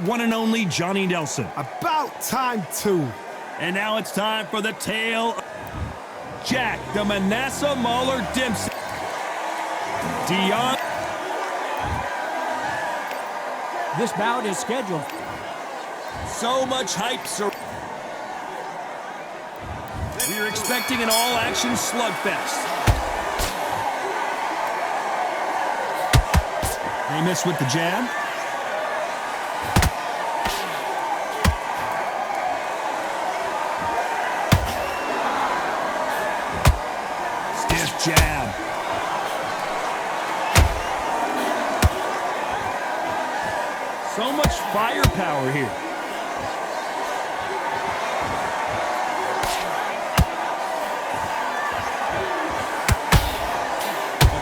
one and only Johnny Nelson. About time, too. And now it's time for the tale of Jack the Manasseh Mauler Dempsey. This bout is scheduled. So much hype, sir. We're expecting an all-action slugfest. They miss with the jab. Stiff jab. So much firepower here.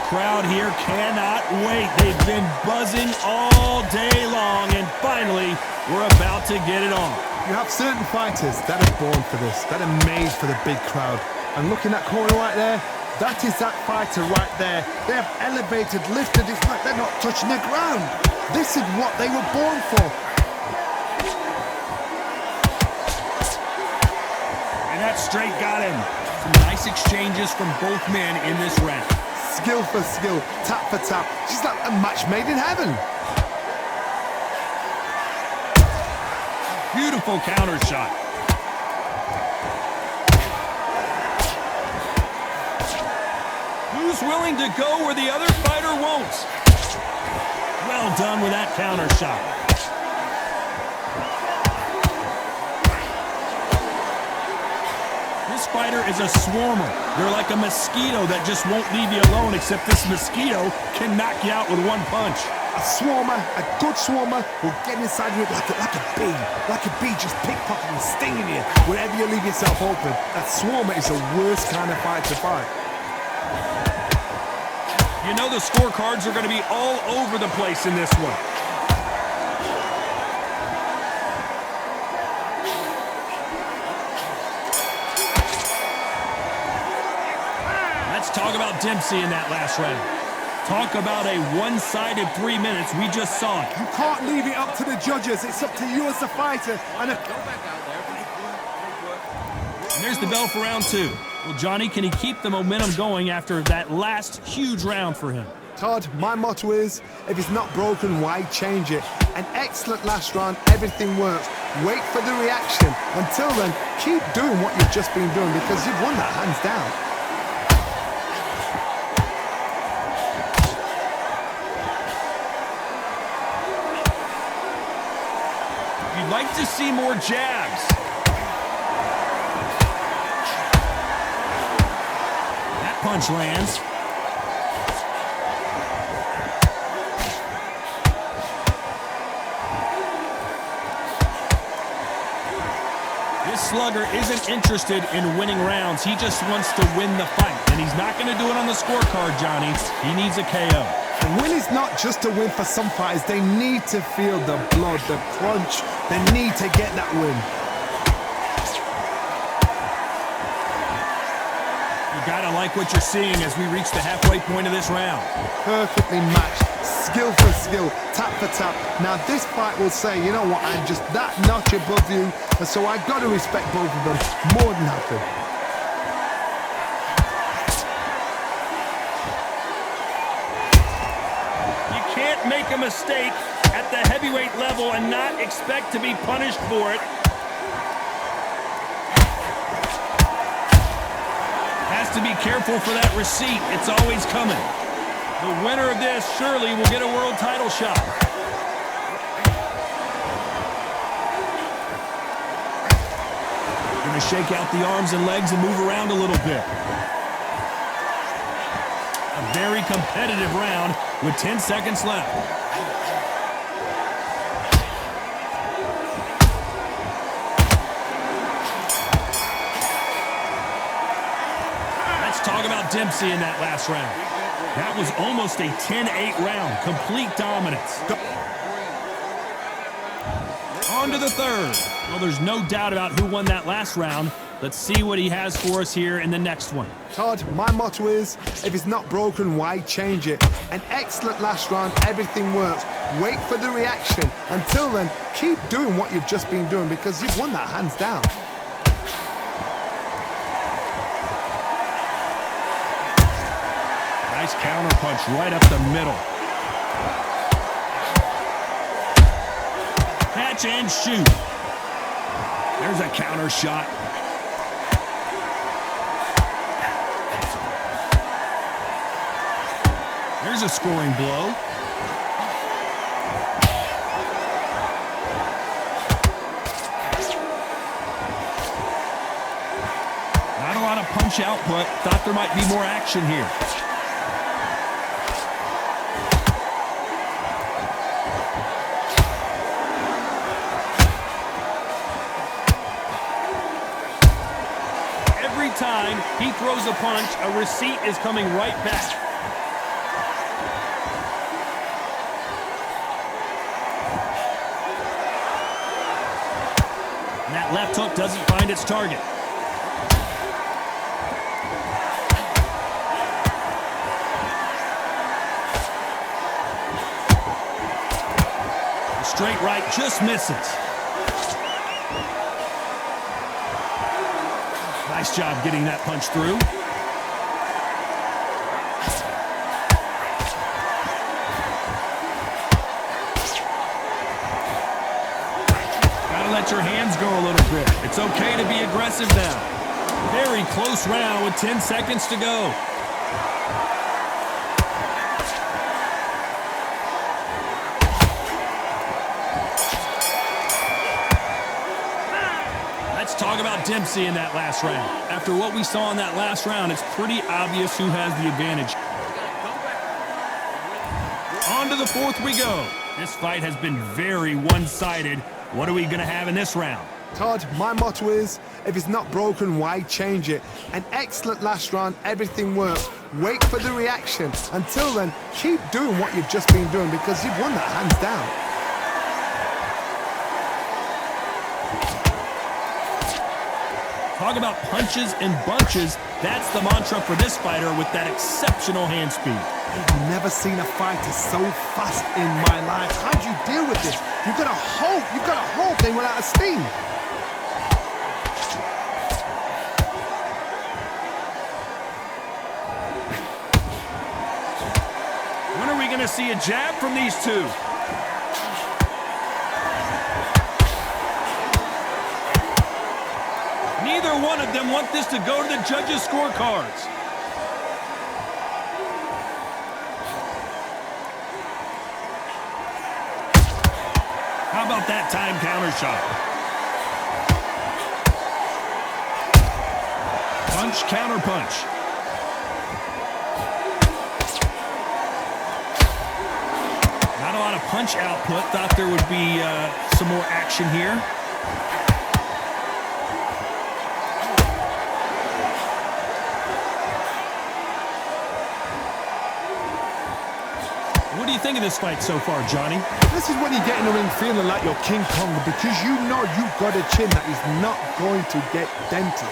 Crowd here cannot wait. They've been buzzing all day long, and finally, we're about to get it on. You have certain fighters that are born for this, that are made for the big crowd. And looking at corner right there, that is that fighter right there. They have elevated, lifted, it's like they're not touching the ground. This is what they were born for. And that straight got him. Some nice exchanges from both men in this round. Skill for skill, tap for tap. She's like a match made in heaven. Beautiful counter shot. Who's willing to go where the other fighter won't? Well done with that counter shot. This fighter is a swarmer. They're like a mosquito that just won't leave you alone, except this mosquito can knock you out with one punch. A swarmer, a good swarmer, will get inside you like a bee. Like a bee just pickpocketing, stinging you wherever you leave yourself open. That swarmer is the worst kind of fight to fight. You know the scorecards are going to be all over the place in this one. Let's talk about Dempsey in that last round. Talk about a one-sided 3 minutes. We just saw it. You can't leave it up to the judges. It's up to you as the fighter. And there's the bell for round 2. Well, Johnny, can he keep the momentum going after that last huge round for him? Todd, my motto is, if it's not broken, why change it? An excellent last round, everything works. Wait for the reaction. Until then, keep doing what you've just been doing because you've won that hands down. You'd like to see more jabs. That punch lands. This slugger isn't interested in winning rounds. He just wants to win the fight. And he's not going to do it on the scorecard, Johnny. He needs a KO. A win is not just a win for some fighters. They need to feel the blood, the crunch. They need to get that win. You gotta like what you're seeing as we reach the halfway point of this round. Perfectly matched, skill for skill, tap for tap. Now this fight will say, you know what, I'm just that notch above you, and so I gotta respect both of them more than happy. Make a mistake at the heavyweight level and not expect to be punished for it. Has to be careful for that receipt. It's always coming. The winner of this surely will get a world title shot. Going to shake out the arms and legs and move around a little bit. A very competitive round with 10 seconds left. Let's talk about Dempsey in that last round. That was almost a 10-8 round, complete dominance. On to the third. Well, there's no doubt about who won that last round. Let's see what he has for us here in the next one. Todd, my motto is, if it's not broken, why change it? An excellent last round, everything works. Wait for the reaction. Until then, keep doing what you've just been doing because you've won that hands down. Nice counter punch right up the middle. Catch and shoot. There's a counter shot. There's a scoring blow. Not a lot of punch output. Thought there might be more action here. Every time he throws a punch, a receipt is coming right back. That left hook doesn't find its target. The straight right just misses. Nice job getting that punch through. Let your hands go a little bit. It's okay to be aggressive now. Very close round with 10 seconds to go. Let's talk about Dempsey in that last round. After what we saw in that last round, it's pretty obvious who has the advantage. On to the fourth we go. This fight has been very one-sided. What are we going to have in this round? Todd, my motto is, if it's not broken, why change it? An excellent last round, everything works. Wait for the reaction. Until then, keep doing what you've just been doing because you've won that hands down. Talk about punches and bunches. That's the mantra for this fighter with that exceptional hand speed. I've never seen a fighter so fast in my life. How do you deal with this? You've got to hope they went out of steam. When are we going to see a jab from these two? Neither one of them want this to go to the judges' scorecards. How about that time counter shot? Punch, counter punch. Not a lot of punch output. Thought there would be some more action here. What do you think of this fight so far, Johnny? This is when you get in the ring feeling like you're King Kong because you know you've got a chin that is not going to get dented.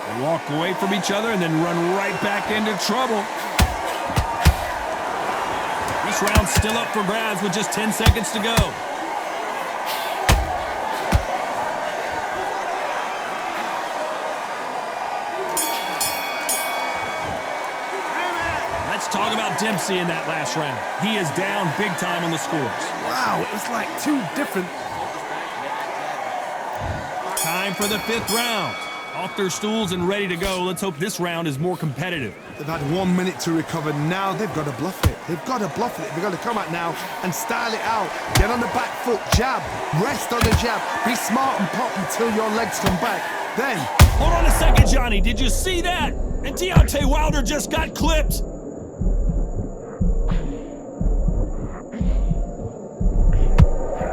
They walk away from each other and then run right back into trouble. This round's still up for grabs with just 10 seconds to go. Let's talk about Dempsey in that last round. He is down big time on the scores. Wow, it was like two different... Time for the fifth round. Off their stools and ready to go. Let's hope this round is more competitive. They've had 1 minute to recover. Now they've got to bluff it. They've got to bluff it. They've got to come out now and style it out. Get on the back foot, jab, rest on the jab. Be smart and pop until your legs come back. Then... Hold on a second, Johnny. Did you see that? And Deontay Wilder just got clipped.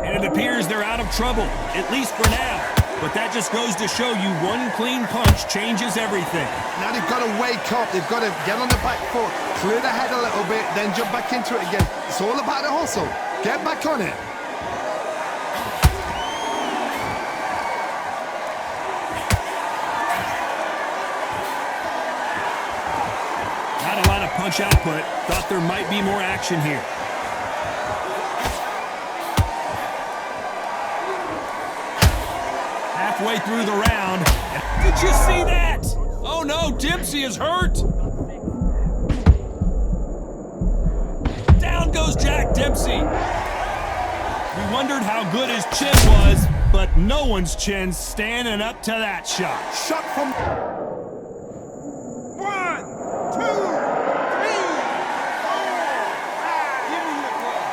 And it appears they're out of trouble, at least for now. But that just goes to show you one clean punch changes everything. Now they've got to wake up. They've got to get on the back foot, clear the head a little. a little bit, then jump back into it again. It's all about the hustle. Get back on it. Let's talk about Dempsey in that last round. He has down big time on the scores. Wow, it was like two different... Time for the fifth round. Off their stools and ready to go. Let's hope this round is more competitive. Get back on it. punch output. Thought there might be more action here. Halfway through the round. Did you see that? Oh no, Dempsey is hurt. Down goes Jack Dempsey. We wondered how good his chin was, but no one's chin's standing up to that shot. Shot from... 1, 2, 3, 4, 5. Give me the ball.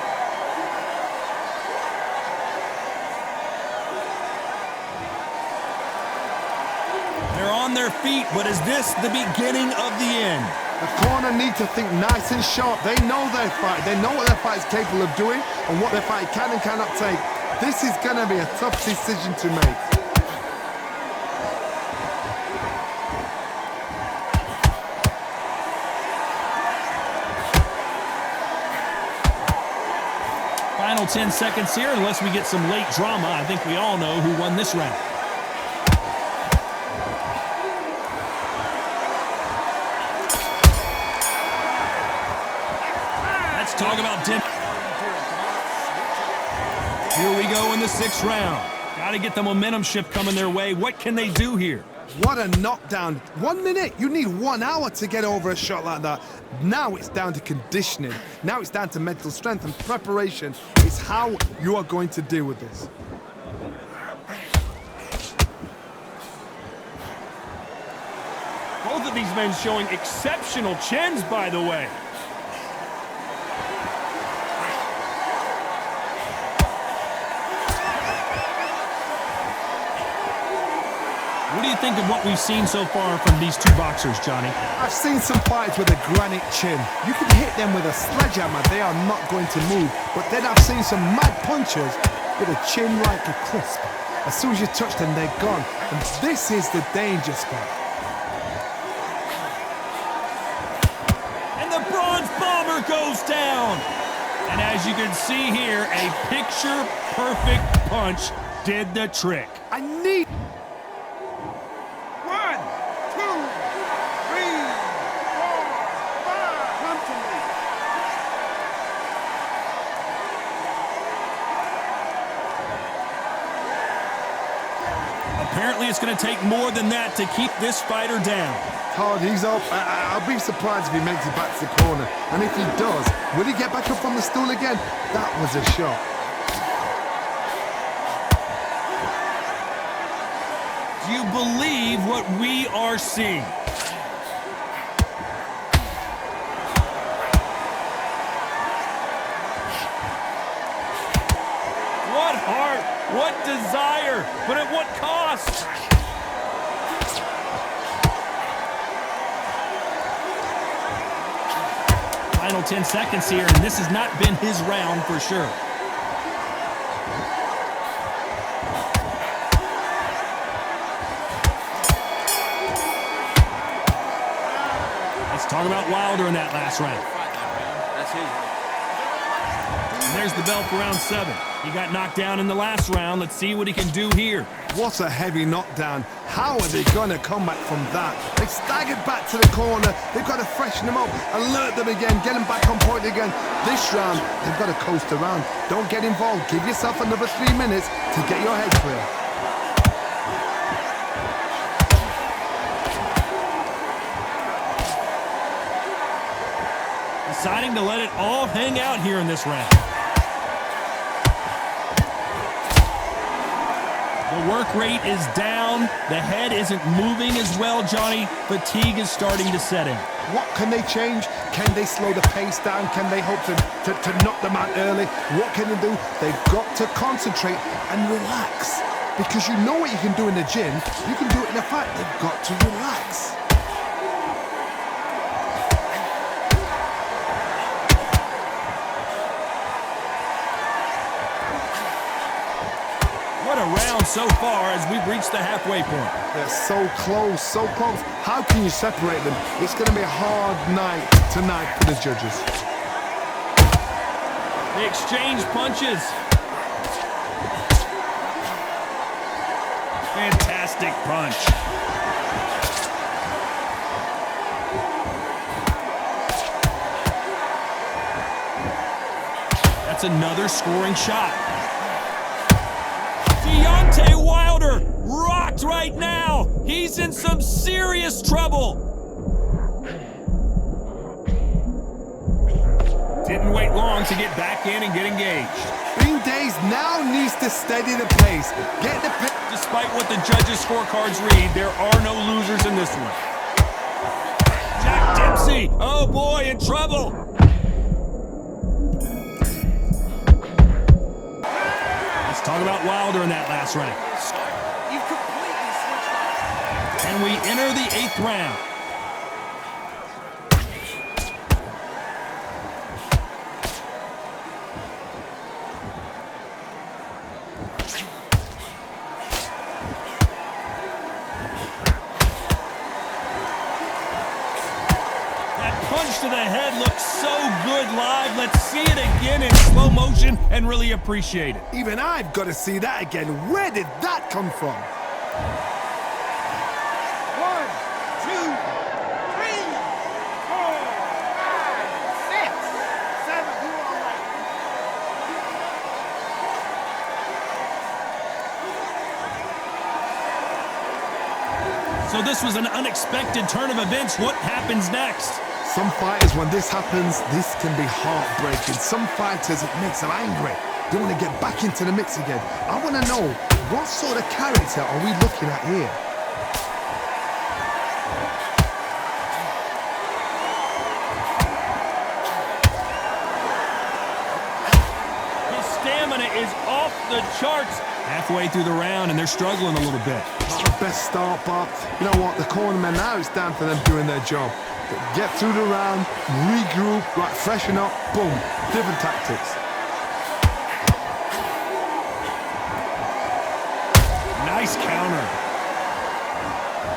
They're on their feet, but is this the beginning of the end? The corner need to think nice and sharp. They know their fight. They know what their fight is capable of doing and what their fight can and cannot take. This is going to be a tough decision to make. Final 10 seconds here, unless we get some late drama. I think we all know who won this round. Let's talk about Dempsey. Here we go in the 6th round. Got to get the momentum shift coming their way. What can they do here? What a knockdown. 1 minute. You need 1 hour to get over a shot like that. Now it's down to conditioning. Now it's down to mental strength and preparation. It's how you are going to deal with this. Both of these men showing exceptional chins, by the way. What do you think of what we've seen so far from these two boxers, Johnny? I've seen some fights with a granite chin. You can hit them with a sledgehammer, they are not going to move. But then I've seen some mad punchers with a chin like a crisp. As soon as you touch them, they're gone. And this is the danger spot. And the bronze bomber goes down. And as you can see here, a picture-perfect punch did the trick. I need... 1, 2, 3, 4, 5. Come to me. Apparently it's going to take more than that to keep this fighter down. Hard, he's up. I'll be surprised if he makes it back to the corner. And if he does, will he get back up on the stool again? That was a shot. Do you believe what we are seeing? What heart, what desire, but at what cost? Final 10 seconds here, and this has not been his round for sure. Talk about Wilder in that last round. That's his. And there's the bell for round 7. He got knocked down in the last round. Let's see what he can do here. What a heavy knockdown. How are they going to come back from that? They staggered back to the corner. They've got to freshen them up, alert them again, get them back on point again. This round, they've got to coast around. Don't get involved. Give yourself another 3 minutes to get your head clear. Deciding to let it all hang out here in this round. The work rate is down. The head isn't moving as well, Johnny. Fatigue is starting to set in. What can they change? Can they slow the pace down? Can they hope to knock them out early? What can they do? They've got to concentrate and relax. Because you know what you can do in the gym. You can do it in a fight. They've got to relax. What a round so far as we've reached the halfway point. They're so close, so close. How can you separate them? It's going to be a hard night tonight for the judges. They exchange punches. Fantastic punch. That's another scoring shot. Deontay Wilder rocked right now. He's in some serious trouble. Didn't wait long to get back in and get engaged. Bean Days now needs to steady the pace. Get the pace. Despite what the judges' scorecards read, there are no losers in this one. Jack Dempsey, oh boy, in trouble. Let's talk about Wilder in that last round. You've completely switched off. And we enter the 8th round. To the head looks so good live. Let's see it again in slow motion and really appreciate it. Even I've got to see that again. Where did that come from? 1, 2, 3, 4, 5, 6, 7. So this was an unexpected turn of events. What happens next? Some fighters, when this happens, this can be heartbreaking. Some fighters, it makes them angry. They want to get back into the mix again. I want to know, what sort of character are we looking at here? His stamina is off the charts. Halfway through the round, and they're struggling a little bit. Not the best start, but you know what? The cornermen now, it's down to them doing their job. Get through the round, regroup, right, freshen up, boom, different tactics. Nice counter.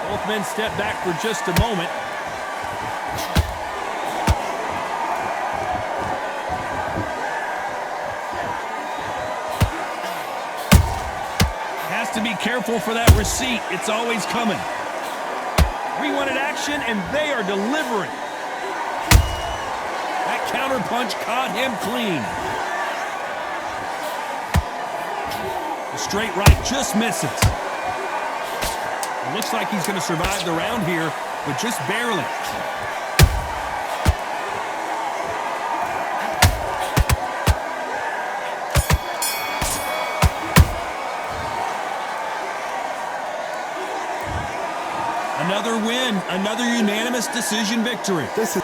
Both men step back for just a moment. Has to be careful for that receipt. It's always coming. We wanted action, and they are delivering. That counter punch caught him clean. The straight right just misses. It looks like he's going to survive the round here, but just barely. Another win, another unanimous decision victory. This is